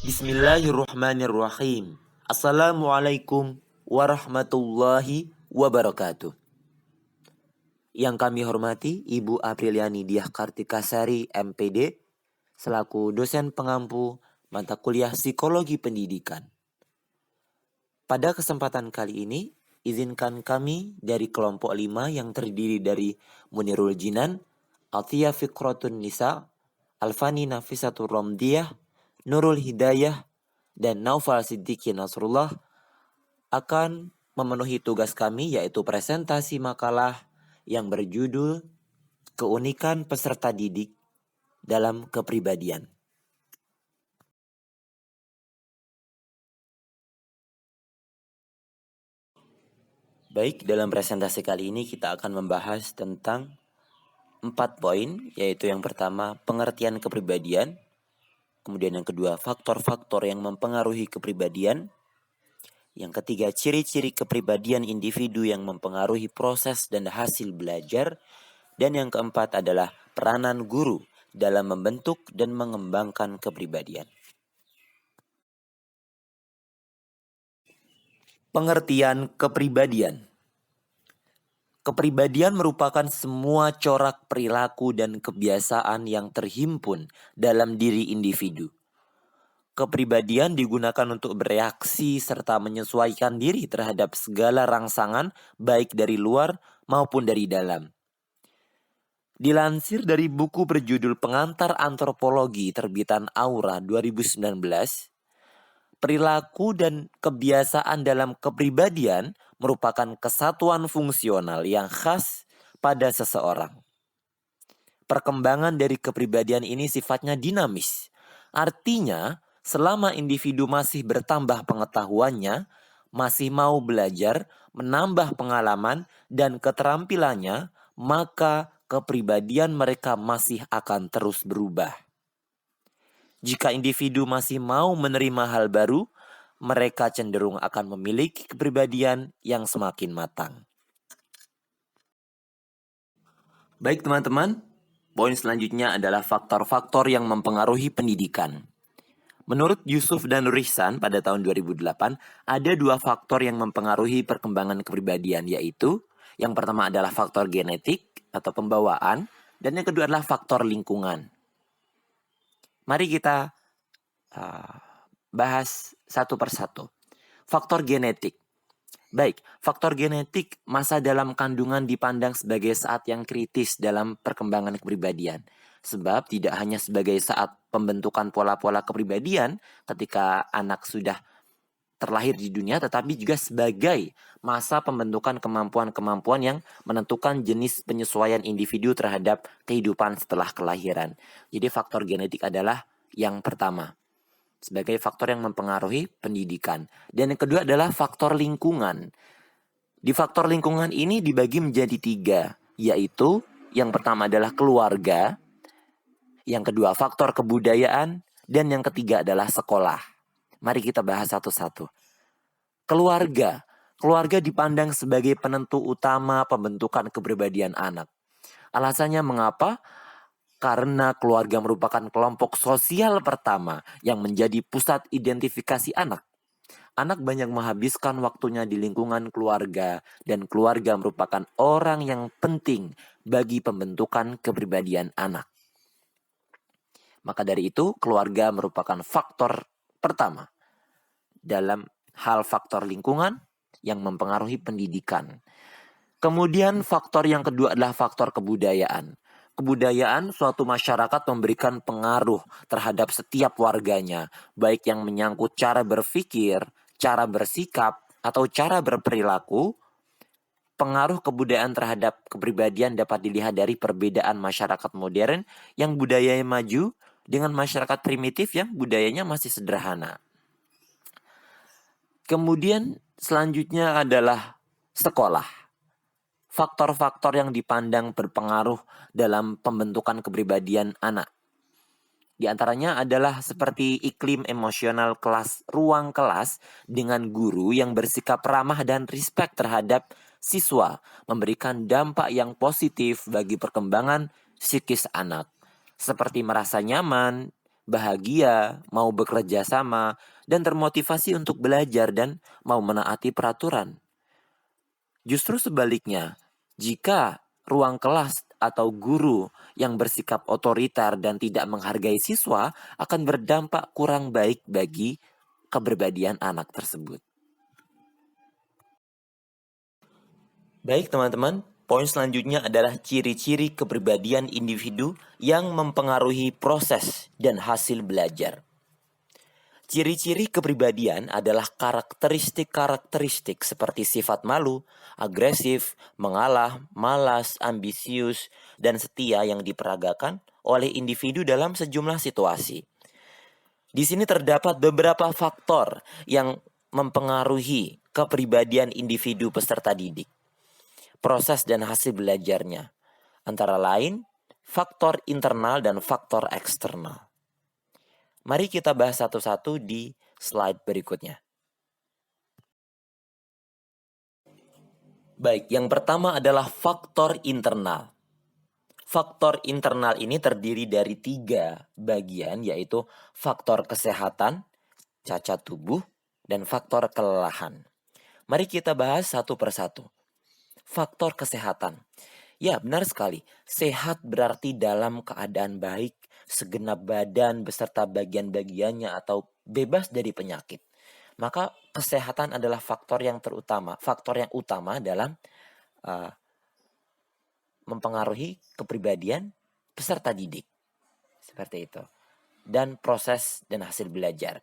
Bismillahirrahmanirrahim. Assalamualaikum warahmatullahi wabarakatuh. Yang kami hormati Ibu Apriliani Diah Kartikasari MPD selaku dosen pengampu mata kuliah Psikologi Pendidikan. Pada kesempatan kali ini, izinkan kami dari kelompok 5 yang terdiri dari Munirul Jinan, Athia Fikrotun Nisa, Alfani Nafisatur Romdiyah, Nurul Hidayah, dan Naufal Siddiqi Nasrullah akan memenuhi tugas kami, yaitu presentasi makalah yang berjudul Keunikan Peserta Didik dalam Kepribadian. Baik, dalam presentasi kali ini kita akan membahas tentang 4 poin, yaitu yang pertama pengertian kepribadian, kemudian yang kedua faktor-faktor yang mempengaruhi kepribadian, yang ketiga ciri-ciri kepribadian individu yang mempengaruhi proses dan hasil belajar, dan yang keempat adalah peranan guru dalam membentuk dan mengembangkan kepribadian. Pengertian kepribadian. Kepribadian merupakan semua corak perilaku dan kebiasaan yang terhimpun dalam diri individu. Kepribadian digunakan untuk bereaksi serta menyesuaikan diri terhadap segala rangsangan baik dari luar maupun dari dalam. Dilansir dari buku berjudul Pengantar Antropologi terbitan Aura 2019, perilaku dan kebiasaan dalam kepribadian merupakan kesatuan fungsional yang khas pada seseorang. Perkembangan dari kepribadian ini sifatnya dinamis. Artinya, selama individu masih bertambah pengetahuannya, masih mau belajar, menambah pengalaman dan keterampilannya, maka kepribadian mereka masih akan terus berubah. Jika individu masih mau menerima hal baru, mereka cenderung akan memiliki kepribadian yang semakin matang. Baik teman-teman, poin selanjutnya adalah faktor-faktor yang mempengaruhi pendidikan. Menurut Yusuf dan Nur Ihsan pada tahun 2008, ada 2 faktor yang mempengaruhi perkembangan kepribadian, yaitu yang pertama adalah faktor genetik atau pembawaan, dan yang kedua adalah faktor lingkungan. Mari kita bahas satu persatu. Faktor genetik. Baik, faktor genetik masa dalam kandungan dipandang sebagai saat yang kritis dalam perkembangan kepribadian. Sebab tidak hanya sebagai saat pembentukan pola-pola kepribadian ketika anak sudah terlahir di dunia, tetapi juga sebagai masa pembentukan kemampuan-kemampuan yang menentukan jenis penyesuaian individu terhadap kehidupan setelah kelahiran. Jadi faktor genetik adalah yang pertama sebagai faktor yang mempengaruhi pendidikan. Dan yang kedua adalah faktor lingkungan. Di faktor lingkungan ini dibagi menjadi 3, yaitu yang pertama adalah keluarga, yang kedua faktor kebudayaan, dan yang ketiga adalah sekolah. Mari kita bahas satu-satu. Keluarga. Keluarga dipandang sebagai penentu utama pembentukan kepribadian anak. Alasannya mengapa? Karena keluarga merupakan kelompok sosial pertama yang menjadi pusat identifikasi anak. Anak banyak menghabiskan waktunya di lingkungan keluarga, dan keluarga merupakan orang yang penting bagi pembentukan kepribadian anak. Maka dari itu, keluarga merupakan faktor pertama dalam hal faktor lingkungan yang mempengaruhi pendidikan. Kemudian faktor yang kedua adalah faktor kebudayaan. Kebudayaan suatu masyarakat memberikan pengaruh terhadap setiap warganya, baik yang menyangkut cara berpikir, cara bersikap, atau cara berperilaku. Pengaruh kebudayaan terhadap kepribadian dapat dilihat dari perbedaan masyarakat modern yang budayanya maju dengan masyarakat primitif yang budayanya masih sederhana. Kemudian selanjutnya adalah sekolah. Faktor-faktor yang dipandang berpengaruh dalam pembentukan kepribadian anak. Di antaranya adalah seperti iklim emosional kelas, ruang kelas dengan guru yang bersikap ramah dan respect terhadap siswa, memberikan dampak yang positif bagi perkembangan psikis anak. Seperti merasa nyaman, bahagia, mau bekerja sama, dan termotivasi untuk belajar dan mau menaati peraturan. Justru sebaliknya, jika ruang kelas atau guru yang bersikap otoriter dan tidak menghargai siswa akan berdampak kurang baik bagi kepribadian anak tersebut. Baik teman-teman, poin selanjutnya adalah ciri-ciri kepribadian individu yang mempengaruhi proses dan hasil belajar. Ciri-ciri kepribadian adalah karakteristik-karakteristik seperti sifat malu, agresif, mengalah, malas, ambisius, dan setia yang diperagakan oleh individu dalam sejumlah situasi. Di sini terdapat beberapa faktor yang mempengaruhi kepribadian individu peserta didik, proses dan hasil belajarnya, antara lain faktor internal dan faktor eksternal. Mari kita bahas satu-satu di slide berikutnya. Baik, yang pertama adalah faktor internal. Faktor internal ini terdiri dari 3 bagian, yaitu faktor kesehatan, cacat tubuh, dan faktor kelelahan. Mari kita bahas satu persatu. Faktor kesehatan. Ya, benar sekali. Sehat berarti dalam keadaan baik, segenap badan beserta bagian-bagiannya atau bebas dari penyakit. Maka kesehatan adalah faktor yang utama dalam mempengaruhi kepribadian peserta didik. Seperti itu. Dan proses dan hasil belajar.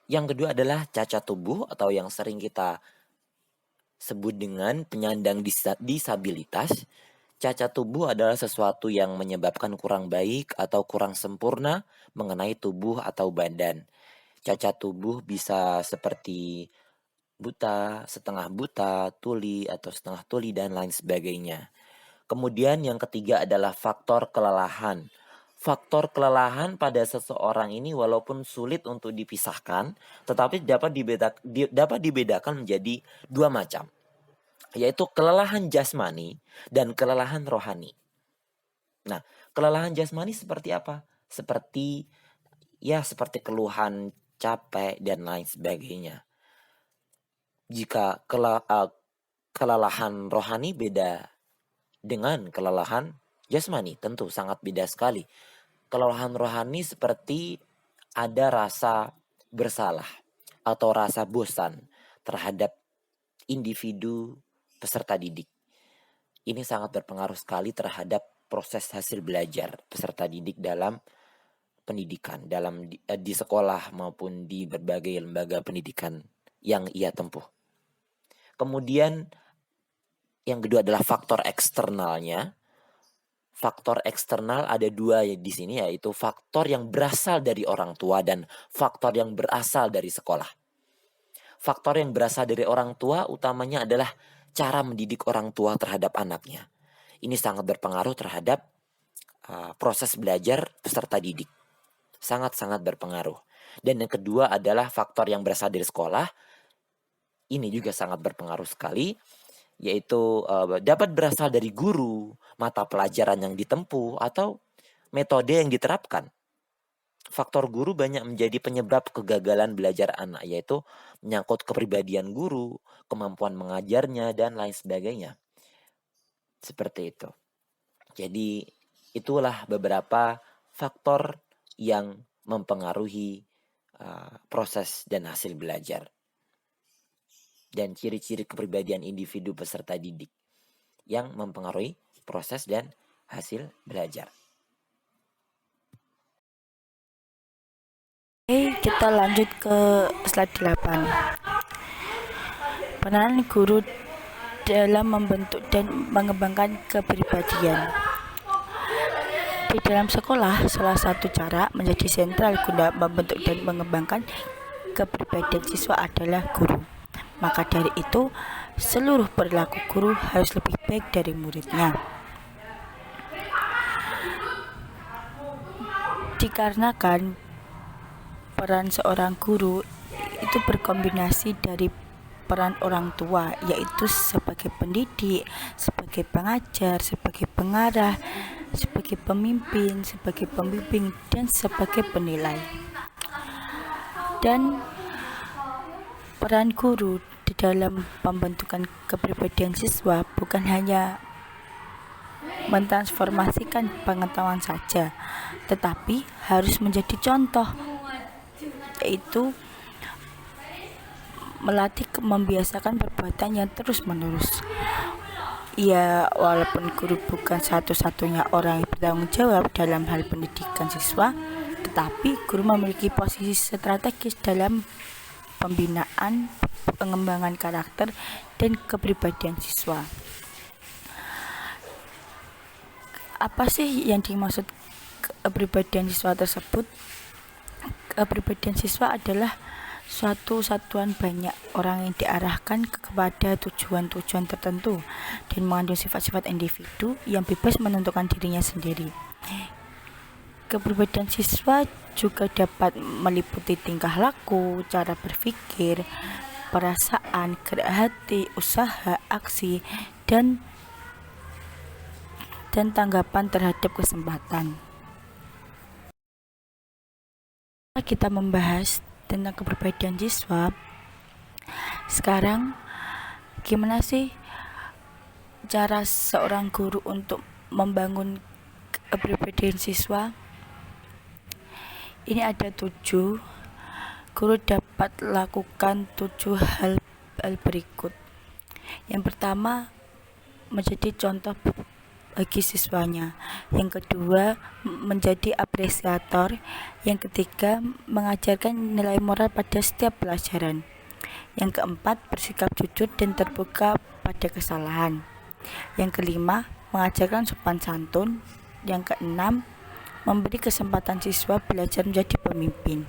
Yang kedua adalah cacat tubuh atau yang sering kita sebut dengan penyandang disabilitas. Cacat tubuh adalah sesuatu yang menyebabkan kurang baik atau kurang sempurna mengenai tubuh atau badan. Cacat tubuh bisa seperti buta, setengah buta, tuli atau setengah tuli, dan lain sebagainya. Kemudian yang ketiga adalah faktor kelelahan. Faktor kelelahan pada seseorang ini walaupun sulit untuk dipisahkan, tetapi dapat dibedakan menjadi 2 macam, yaitu kelelahan jasmani dan kelelahan rohani. Nah, kelelahan jasmani seperti apa? Seperti keluhan, capek, dan lain sebagainya. Jika kelelahan rohani beda dengan kelelahan jasmani, tentu sangat beda sekali. Kelelahan rohani seperti ada rasa bersalah atau rasa bosan terhadap individu peserta didik. Ini sangat berpengaruh sekali terhadap proses hasil belajar peserta didik dalam pendidikan, di sekolah maupun di berbagai lembaga pendidikan yang ia tempuh. Kemudian yang kedua adalah faktor eksternalnya. Faktor eksternal ada 2 di sini, yaitu faktor yang berasal dari orang tua dan faktor yang berasal dari sekolah. Faktor yang berasal dari orang tua utamanya adalah cara mendidik orang tua terhadap anaknya. Ini sangat berpengaruh terhadap proses belajar peserta didik. Sangat-sangat berpengaruh. Dan yang kedua adalah faktor yang berasal dari sekolah. Ini juga sangat berpengaruh sekali, yaitu dapat berasal dari guru, mata pelajaran yang ditempuh, atau metode yang diterapkan. Faktor guru banyak menjadi penyebab kegagalan belajar anak, yaitu menyangkut kepribadian guru, kemampuan mengajarnya, dan lain sebagainya. Seperti itu. Jadi itulah beberapa faktor yang mempengaruhi proses dan hasil belajar. Dan ciri-ciri kepribadian individu peserta didik yang mempengaruhi proses dan hasil belajar. Oke, kita lanjut ke slide 8. Peran guru dalam membentuk dan mengembangkan kepribadian. Di dalam sekolah, salah satu cara menjadi sentral guna membentuk dan mengembangkan kepribadian siswa adalah guru. Maka dari itu, seluruh perilaku guru harus lebih baik dari muridnya. Dikarenakan peran seorang guru itu berkombinasi dari peran orang tua, yaitu sebagai pendidik, sebagai pengajar, sebagai pengarah, sebagai pemimpin, sebagai pembimbing, dan sebagai penilai. Dan peran guru di dalam pembentukan kepribadian siswa bukan hanya mentransformasikan pengetahuan saja, tetapi harus menjadi contoh, yaitu melatih membiasakan perbuatan yang terus-menerus. Ya, walaupun guru bukan satu-satunya orang yang bertanggung jawab dalam hal pendidikan siswa, tetapi guru memiliki posisi strategis dalam pembinaan, pengembangan karakter, dan kepribadian siswa. Apa sih yang dimaksud kepribadian siswa tersebut? Kepribadian siswa adalah suatu satuan banyak orang yang diarahkan kepada tujuan-tujuan tertentu dan mengandung sifat-sifat individu yang bebas menentukan dirinya sendiri. Kepribadian siswa juga dapat meliputi tingkah laku, cara berpikir, perasaan, gerak hati, usaha, aksi, dan tanggapan terhadap kesempatan. Kita membahas tentang kepribadian siswa. Sekarang, gimana sih cara seorang guru untuk membangun kepribadian siswa? Ini ada 7. Guru dapat lakukan 7 hal berikut. Yang pertama, menjadi contoh bagi siswanya. Yang kedua, menjadi apresiator. Yang ketiga, mengajarkan nilai moral pada setiap pelajaran. Yang keempat, bersikap jujur dan terbuka pada kesalahan. Yang kelima, mengajarkan sopan santun. Yang keenam, memberi kesempatan siswa belajar menjadi pemimpin.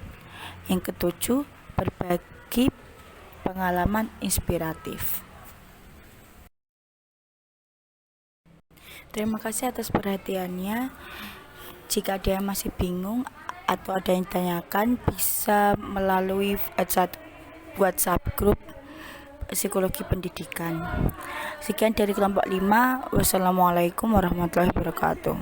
Yang ketujuh, berbagi pengalaman inspiratif. Terima kasih atas perhatiannya. Jika ada yang masih bingung atau ada yang ditanyakan, bisa melalui WhatsApp grup Psikologi Pendidikan. Sekian dari kelompok 5. Wassalamualaikum warahmatullahi wabarakatuh.